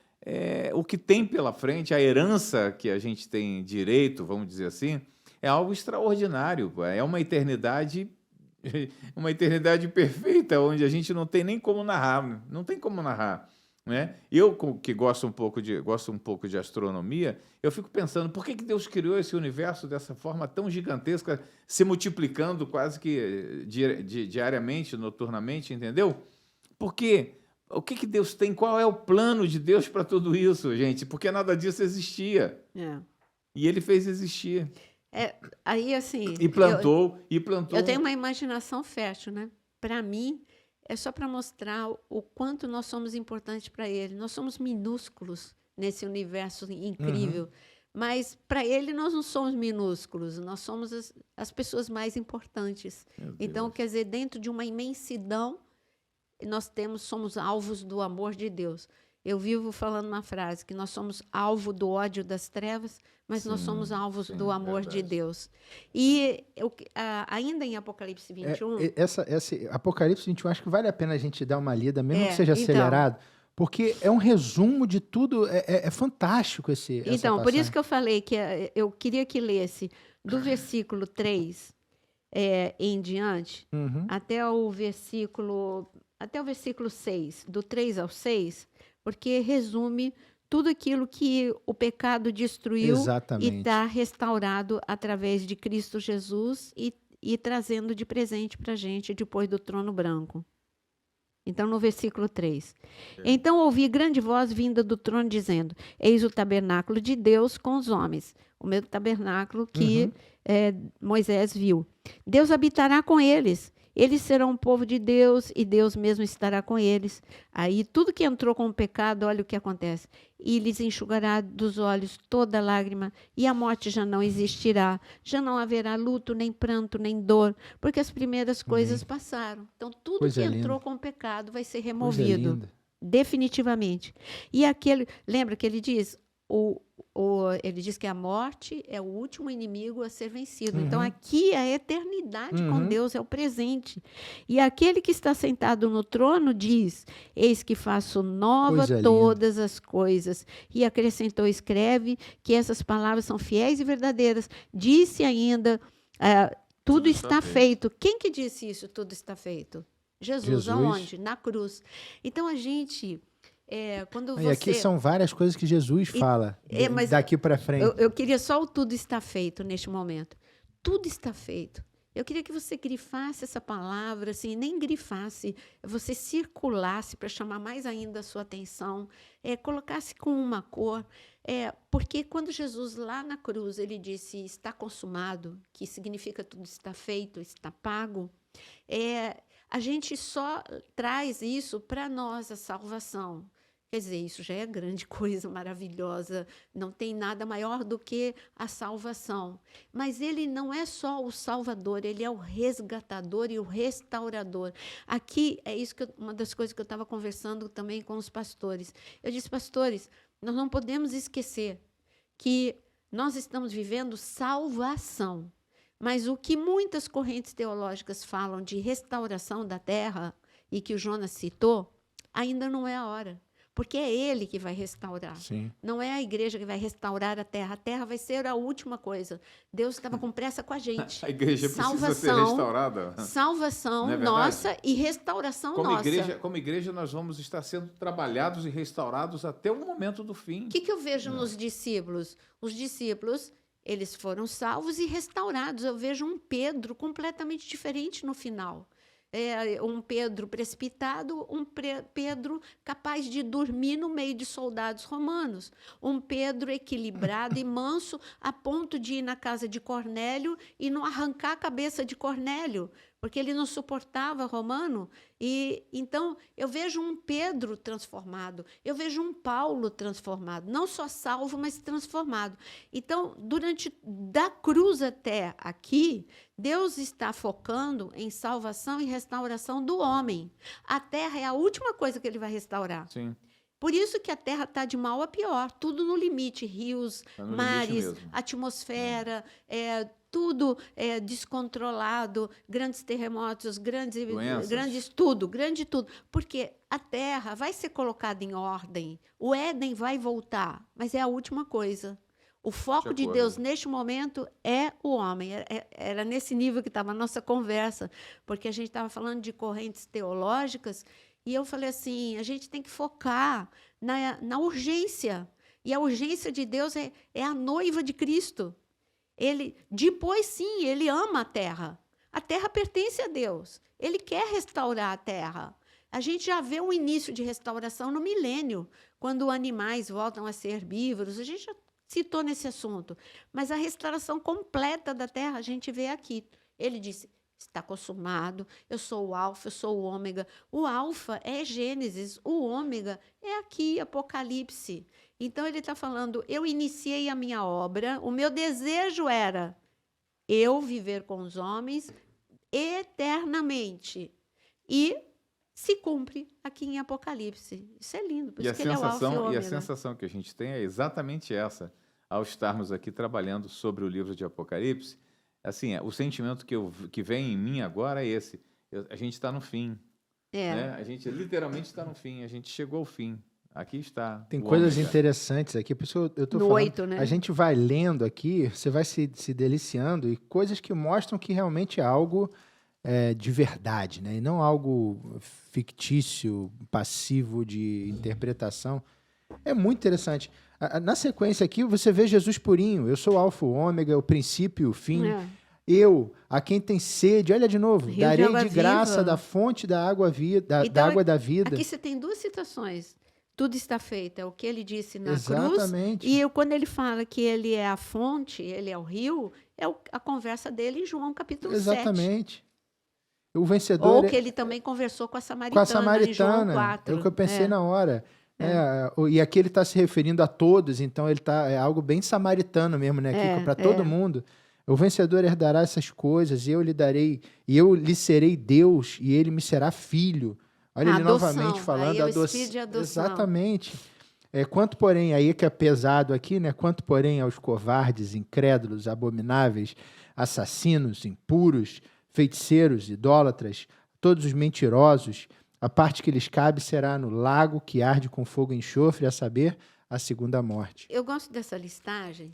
o que tem pela frente, a herança que a gente tem direito, vamos dizer assim, é algo extraordinário, é uma eternidade perfeita, onde a gente não tem nem como narrar, não tem como narrar. Né? Eu, que gosto um pouco de astronomia, eu fico pensando, por que Deus criou esse universo dessa forma tão gigantesca, se multiplicando quase que diariamente, noturnamente, entendeu? Porque o que Deus tem, qual é o plano de Deus para tudo isso, gente? Porque nada disso existia. E ele fez existir. Aí, assim... E plantou. Eu tenho uma imaginação fértil, né? Para mim... É só para mostrar o quanto nós somos importantes para ele. Nós somos minúsculos nesse universo incrível. Mas, para ele, nós não somos minúsculos. Nós somos as pessoas mais importantes. Então, quer dizer, dentro de uma imensidão, nós somos alvos do amor de Deus. Eu vivo falando uma frase, que nós somos alvo do ódio das trevas, mas nós somos alvos do amor de Deus. E ainda em Apocalipse 21... Esse Apocalipse 21, acho que vale a pena a gente dar uma lida, mesmo que seja acelerado, porque é um resumo de tudo, é fantástico essa Então, por passagem. isso que eu falei que eu queria que lesse do versículo 3 em diante, até o versículo 6, do 3 ao 6, porque resume tudo aquilo que o pecado destruiu. Exatamente. E está restaurado através de Cristo Jesus e trazendo de presente para a gente depois do trono branco. Então, no versículo 3. Então ouvi grande voz vinda do trono dizendo: Eis o tabernáculo de Deus com os homens. O mesmo tabernáculo que Moisés viu. Deus habitará com eles, Eles serão um povo de Deus e Deus mesmo estará com eles. Aí tudo que entrou com o pecado, olha o que acontece. E lhes enxugará dos olhos toda lágrima, e a morte já não existirá. Já não haverá luto, nem pranto, nem dor, porque as primeiras coisas passaram. Então, tudo Coisa que linda. entrou com o pecado vai ser Coisa removido. linda. Definitivamente. E aquele, lembra que ele diz, ele diz que a morte é o último inimigo a ser vencido. Então, aqui é a eternidade com Deus, é o presente. E aquele que está sentado no trono diz: Eis que faço nova Coisa todas as coisas. E acrescentou, escreve que essas palavras são fiéis e verdadeiras. Disse ainda, tudo está feito. Quem que disse isso? Tudo está feito. Jesus. Aonde? Na cruz. Então, a gente... quando E aqui são várias coisas que Jesus fala mas daqui para frente. eu queria só o tudo está feito neste momento. Tudo está feito. Eu queria que você grifasse essa palavra, assim, nem grifasse, você circulasse para chamar mais ainda a sua atenção, colocasse com uma cor, porque quando Jesus lá na cruz, ele disse, está consumado, que significa tudo está feito, está pago, a gente só traz isso para nós, a salvação. Quer dizer, isso já é grande coisa, maravilhosa, não tem nada maior do que a salvação. Mas ele não é só o salvador, ele é o resgatador e o restaurador. Aqui, é isso uma das coisas que eu estava conversando também com os pastores. Eu disse, pastores, nós não podemos esquecer que nós estamos vivendo salvação. Mas o que muitas correntes teológicas falam de restauração da terra, e que o Jonas citou, ainda não é a hora. Porque é ele que vai restaurar. Sim. Não é a igreja que vai restaurar a terra. A terra vai ser a última coisa. Deus estava com pressa com a gente. A igreja precisa ser restaurada. Salvação nossa e restauração nossa. Como igreja, nós vamos estar sendo trabalhados e restaurados até o momento do fim. O que eu vejo nos discípulos? Os discípulos... Eles foram salvos e restaurados. Eu vejo um Pedro completamente diferente no final. Um Pedro precipitado, um Pedro capaz de dormir no meio de soldados romanos. Um Pedro equilibrado e manso, a ponto de ir na casa de Cornélio e não arrancar a cabeça de Cornélio, porque ele não suportava romano. E então eu vejo um Pedro transformado, eu vejo um Paulo transformado, não só salvo, mas transformado. Então, da cruz até aqui, Deus está focando em salvação e restauração do homem. A terra é a última coisa que ele vai restaurar. Sim. Por isso que a terra está de mal a pior, tudo no limite, rios, mares, atmosfera, tudo descontrolado, grandes terremotos, grandes tudo. Porque a terra vai ser colocada em ordem, o Éden vai voltar, mas é a última coisa. O foco de Deus neste momento é o homem. Era nesse nível que estava a nossa conversa, porque a gente estava falando de correntes teológicas, e eu falei assim, a gente tem que focar na urgência. E a urgência de Deus é a noiva de Cristo. Depois, sim, ele ama a terra. A terra pertence a Deus. Ele quer restaurar a terra. A gente já vê um início de restauração no milênio, quando animais voltam a ser herbívoros. A gente já citou nesse assunto. Mas a restauração completa da terra a gente vê aqui. Ele disse, está consumado, eu sou o alfa, eu sou o ômega. O alfa é Gênesis, o ômega é aqui, Apocalipse. Então, ele está falando, eu iniciei a minha obra, o meu desejo era eu viver com os homens eternamente. E se cumpre aqui em Apocalipse. Isso é lindo, por isso que ele é o alfa e o ômega. E a sensação que a gente tem é exatamente essa, ao estarmos aqui trabalhando sobre o livro de Apocalipse. Assim, o sentimento que vem em mim agora é esse. A gente está no fim. Né? A gente literalmente está no fim. A gente chegou ao fim. Aqui está. Tem coisas interessantes aqui, por isso eu estou falando. 8, né? A gente vai lendo aqui, você vai se deliciando, e coisas que mostram que realmente é algo de verdade, né? E não algo fictício, passivo de interpretação. É muito interessante. Na sequência aqui, você vê Jesus purinho. Eu sou o alfa, o ômega, o princípio, o fim. Eu, a quem tem sede, olha de novo, Rio darei de graça viva. Da fonte da água, da água da vida. Aqui você tem duas citações. Tudo está feito, é o que ele disse na Exatamente. cruz. E quando ele fala que ele é a fonte, ele é o rio, é a conversa dele em João capítulo 7. Exatamente. O vencedor Ou que ele também conversou com a com a samaritana, em João samaritana. 4. É o que eu pensei na hora. E aqui ele está se referindo a todos, então é algo bem samaritano mesmo, né? Aqui para todo mundo. O vencedor herdará essas coisas, e eu lhe serei Deus, e ele me será filho. Olha ele novamente falando aí da o espírito de adoção. Exatamente. Quanto, porém, aí que é pesado aqui, né? Quanto, porém, aos covardes, incrédulos, abomináveis, assassinos, impuros, feiticeiros, idólatras, todos os mentirosos, a parte que lhes cabe será no lago que arde com fogo e enxofre, a saber, a segunda morte. Eu gosto dessa listagem,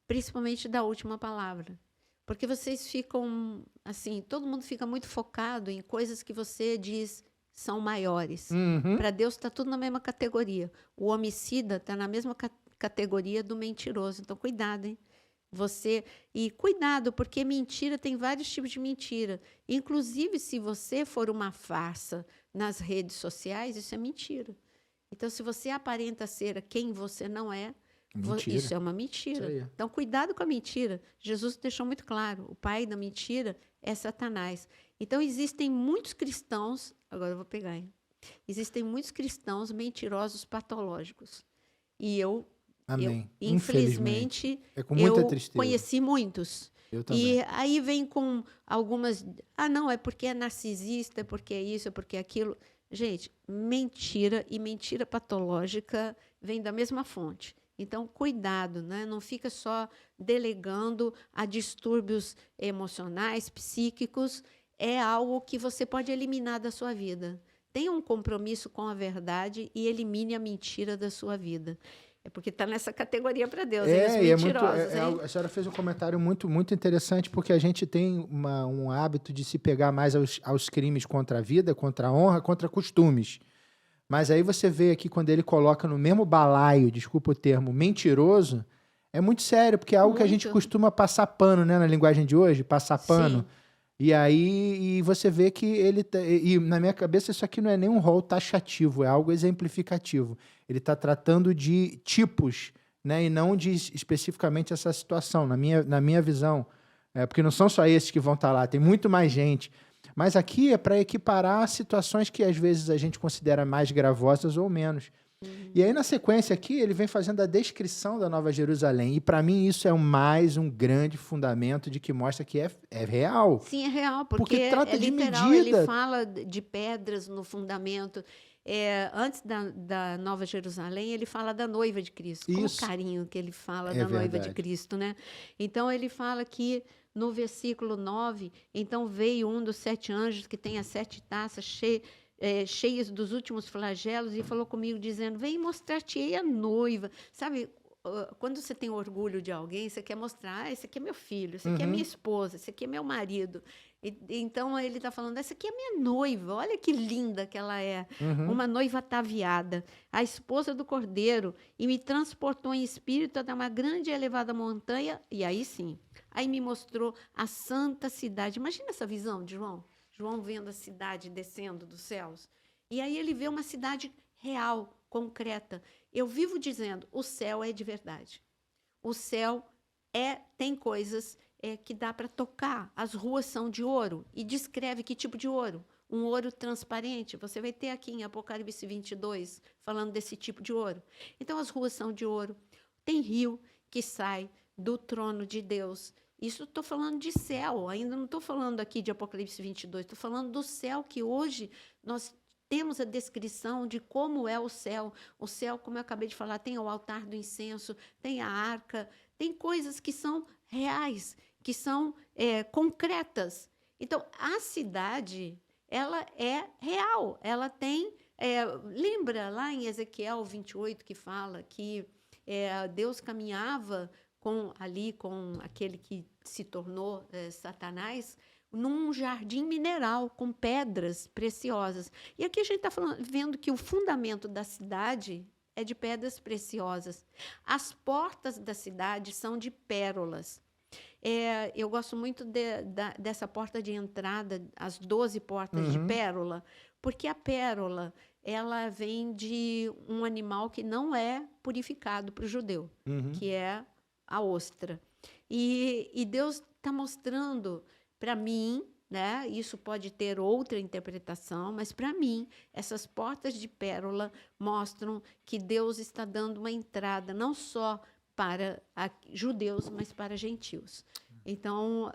principalmente da última palavra. Porque vocês ficam, assim, todo mundo fica muito focado em coisas que você diz são maiores. Para Deus está tudo na mesma categoria. O homicida está na mesma categoria do mentiroso. Então, cuidado, hein? E cuidado, porque mentira tem vários tipos de mentira. Inclusive, se você for uma farsa nas redes sociais, isso é mentira. Então, se você aparenta ser quem você não é, isso é uma mentira. Então, cuidado com a mentira. Jesus deixou muito claro, o pai da mentira é Satanás. Então, existem muitos cristãos, agora eu vou pegar, hein? Existem muitos cristãos mentirosos patológicos. E Amém. Infelizmente, com muita eu tristeza. Conheci muitos. Eu também. E aí vem com algumas... não, é porque é narcisista, é porque é isso, é porque é aquilo. Gente, mentira e mentira patológica vem da mesma fonte. Então, cuidado, né? Não fica só delegando a distúrbios emocionais, psíquicos. É algo que você pode eliminar da sua vida. Tenha um compromisso com a verdade e elimine a mentira da sua vida. É porque está nessa categoria para Deus, hein? Os mentirosos, hein? A senhora fez um comentário muito, muito interessante, porque a gente tem um hábito de se pegar mais aos crimes contra a vida, contra a honra, contra costumes. Mas aí você vê aqui, quando ele coloca no mesmo balaio, desculpa o termo, mentiroso, é muito sério, porque é algo que a gente costuma passar pano, né? Na linguagem de hoje, passar pano. Sim. E aí você vê que ele... E na minha cabeça isso aqui não é nem um rol taxativo, é algo exemplificativo. Ele está tratando de tipos, né? E não de especificamente essa situação, na minha visão. Porque não são só esses que vão estar lá, tem muito mais gente. Mas aqui é para equiparar situações que às vezes a gente considera mais gravosas ou menos. E aí, na sequência aqui, ele vem fazendo a descrição da Nova Jerusalém. E, para mim, isso é mais um grande fundamento de que mostra que é real. Sim, é real, porque trata de literal. medida. Ele fala de pedras no fundamento. Antes da Nova Jerusalém, ele fala da noiva de Cristo. Isso. Com o carinho que ele fala da noiva de Cristo, né? Então, ele fala que, no versículo 9, então veio um dos 7 anjos que tem as 7 taças cheias dos últimos flagelos, e falou comigo dizendo, vem mostrar-te-ei a noiva. Sabe, quando você tem orgulho de alguém, você quer mostrar, esse aqui é meu filho, esse aqui é minha esposa, esse aqui é meu marido. Então, ele está falando, essa aqui é minha noiva, olha que linda que ela é. Uma noiva ataviada, a esposa do Cordeiro, e me transportou em espírito até uma grande e elevada montanha, e aí sim, aí me mostrou a santa cidade. Imagina essa visão de João. João vendo a cidade descendo dos céus. E aí ele vê uma cidade real, concreta. Eu vivo dizendo, o céu é de verdade. O céu tem coisas que dá para tocar. As ruas são de ouro. E descreve que tipo de ouro? Um ouro transparente. Você vai ter aqui em Apocalipse 22, falando desse tipo de ouro. Então, as ruas são de ouro. Tem rio que sai do trono de Deus. Isso estou falando de céu, ainda não estou falando aqui de Apocalipse 22, estou falando do céu, que hoje nós temos a descrição de como é o céu. O céu, como eu acabei de falar, tem o altar do incenso, tem a arca, tem coisas que são reais, que são concretas. Então, a cidade, ela é real, ela tem... lembra lá em Ezequiel 28, que fala que Deus caminhava com aquele que se tornou Satanás, num jardim mineral, com pedras preciosas. E aqui a gente está vendo que o fundamento da cidade é de pedras preciosas. As portas da cidade são de pérolas. Eu gosto muito dessa porta de entrada, as 12 portas de pérola, porque a pérola ela vem de um animal que não é purificado para o judeu, que é a ostra. E Deus está mostrando para mim, né? Isso pode ter outra interpretação, mas para mim, essas portas de pérola mostram que Deus está dando uma entrada não só para judeus, mas para gentios. Então,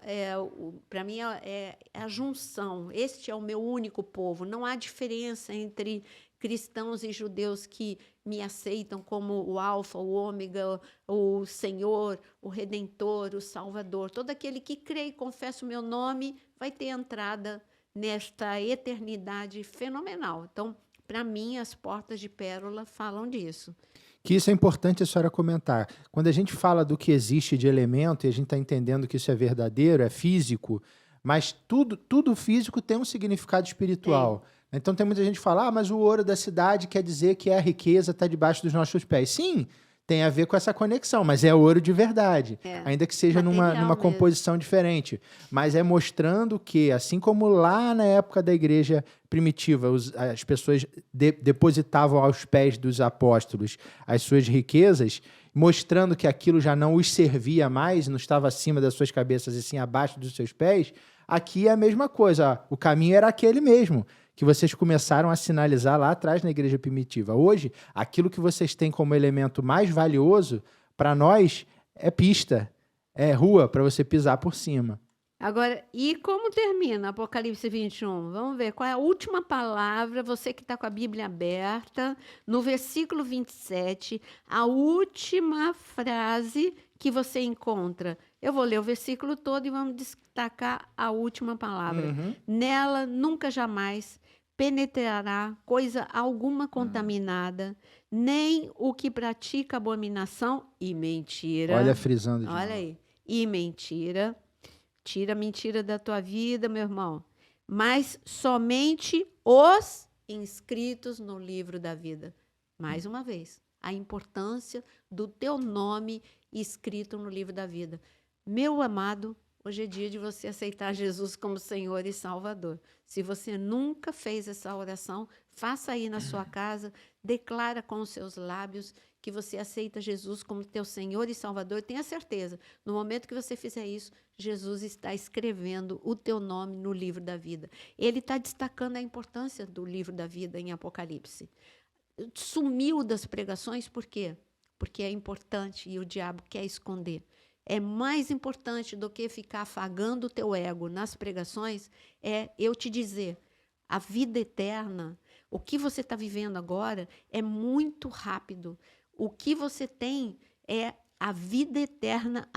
para mim, é a junção. Este é o meu único povo. Não há diferença entre cristãos e judeus que me aceitam como o Alfa, o Ômega, o Senhor, o Redentor, o Salvador. Todo aquele que crê e confessa o meu nome vai ter entrada nesta eternidade fenomenal. Então, para mim, as portas de pérola falam disso. Que isso é importante a senhora comentar. Quando a gente fala do que existe de elemento e a gente está entendendo que isso é verdadeiro, é físico, mas tudo físico tem um significado espiritual. Então tem muita gente que fala, mas o ouro da cidade quer dizer que a riqueza está debaixo dos nossos pés. Sim, tem a ver com essa conexão, mas é ouro de verdade, ainda que seja numa composição diferente. Mas é mostrando que, assim como lá na época da igreja primitiva, as pessoas depositavam aos pés dos apóstolos as suas riquezas, mostrando que aquilo já não os servia mais, não estava acima das suas cabeças e sim abaixo dos seus pés, aqui é a mesma coisa. O caminho era aquele mesmo, que vocês começaram a sinalizar lá atrás na igreja primitiva. Hoje, aquilo que vocês têm como elemento mais valioso, para nós, é pista, é rua para você pisar por cima. Agora, e como termina Apocalipse 21? Vamos ver qual é a última palavra, você que está com a Bíblia aberta, no versículo 27, a última frase que você encontra. Eu vou ler o versículo todo e vamos destacar a última palavra. Nela, nunca jamais penetrará coisa alguma contaminada, nem o que pratica abominação e mentira. Olha, frisando de Olha novo. aí. E mentira. Tira a mentira da tua vida, meu irmão. Mas somente os inscritos no livro da vida. Mais uma vez, a importância do teu nome escrito no livro da vida. Meu amado, hoje é dia de você aceitar Jesus como Senhor e Salvador. Se você nunca fez essa oração, faça aí na sua casa, declara com os seus lábios que você aceita Jesus como teu Senhor e Salvador. Tenha certeza, no momento que você fizer isso, Jesus está escrevendo o teu nome no livro da vida. Ele está destacando a importância do livro da vida em Apocalipse. Sumiu das pregações, por quê? Porque é importante e o diabo quer esconder. É mais importante do que ficar afagando o teu ego nas pregações, é eu te dizer, a vida eterna, o que você está vivendo agora é muito rápido. O que você tem é a vida eterna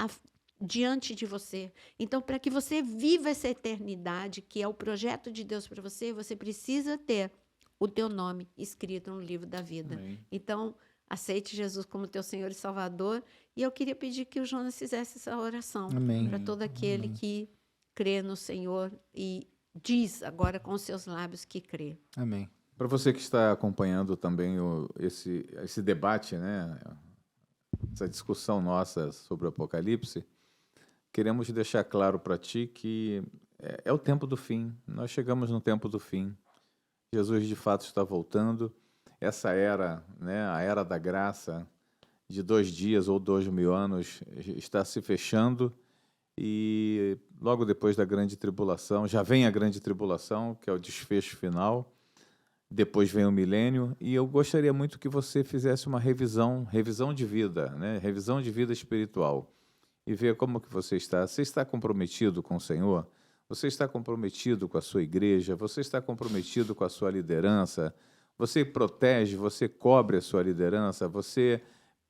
diante de você. Então, para que você viva essa eternidade, que é o projeto de Deus para você, você precisa ter o teu nome escrito no livro da vida. Amém. Então, aceite Jesus como teu Senhor e Salvador. E eu queria pedir que o Jonas fizesse essa oração para todo aquele que crê no Senhor e diz agora com os seus lábios que crê. Amém. Para você que está acompanhando também esse debate, né, essa discussão nossa sobre o Apocalipse, queremos deixar claro para ti que é o tempo do fim. Nós chegamos no tempo do fim. Jesus, de fato, está voltando. Essa era, né, a era da graça, de 2 dias ou 2000 anos, está se fechando. E logo depois da grande tribulação, já vem a grande tribulação, que é o desfecho final. Depois vem o milênio, e eu gostaria muito que você fizesse uma revisão de vida, né? Revisão de vida espiritual, e ver como que você está. Você está comprometido com o Senhor? Você está comprometido com a sua igreja? Você está comprometido com a sua liderança? Você protege, você cobre a sua liderança? Você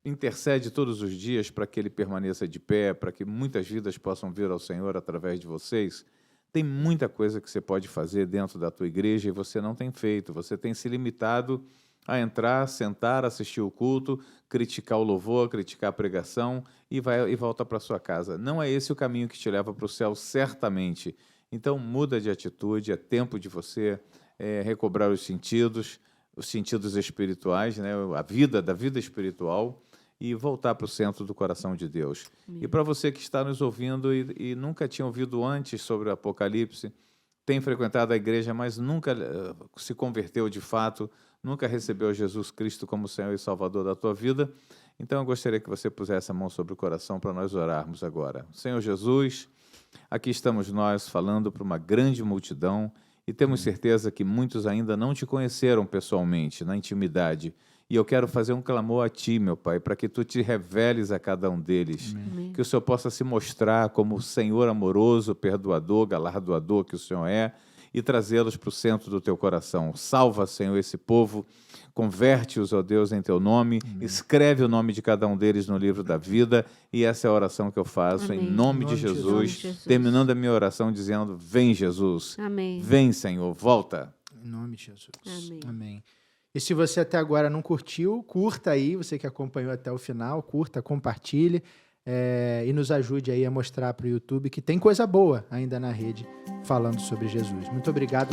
intercede todos os dias para que ele permaneça de pé, para que muitas vidas possam vir ao Senhor através de vocês? Tem muita coisa que você pode fazer dentro da tua igreja e você não tem feito. Você tem se limitado a entrar, sentar, assistir o culto, criticar o louvor, criticar a pregação e volta para sua casa. Não é esse o caminho que te leva para o céu, certamente. Então, muda de atitude, é tempo de você recobrar os sentidos espirituais, né? Da vida espiritual, e voltar para o centro do coração de Deus. E para você que está nos ouvindo e nunca tinha ouvido antes sobre o Apocalipse, tem frequentado a igreja, mas nunca se converteu de fato, nunca recebeu Jesus Cristo como Senhor e Salvador da tua vida, então eu gostaria que você pusesse a mão sobre o coração para nós orarmos agora. Senhor Jesus, Aqui estamos nós falando para uma grande multidão e temos certeza que muitos ainda não te conheceram pessoalmente, na intimidade. E eu quero fazer um clamor a Ti, meu Pai, para que Tu te reveles a cada um deles. Amém. Que o Senhor possa se mostrar como o Senhor amoroso, perdoador, galardoador que o Senhor é, e trazê-los para o centro do Teu coração. Salva, Senhor, esse povo, converte-os, ó Deus, em Teu nome, escreve o nome de cada um deles no livro da vida, e essa é a oração que eu faço, Amém. em nome de Em nome de Jesus, Jesus. terminando a minha oração dizendo, vem Jesus, Amém. vem Senhor, volta. Em nome de Jesus. Amém. Amém. E se você até agora não curtiu, curta aí, você que acompanhou até o final, curta, compartilhe e nos ajude aí a mostrar para o YouTube que tem coisa boa ainda na rede falando sobre Jesus. Muito obrigado.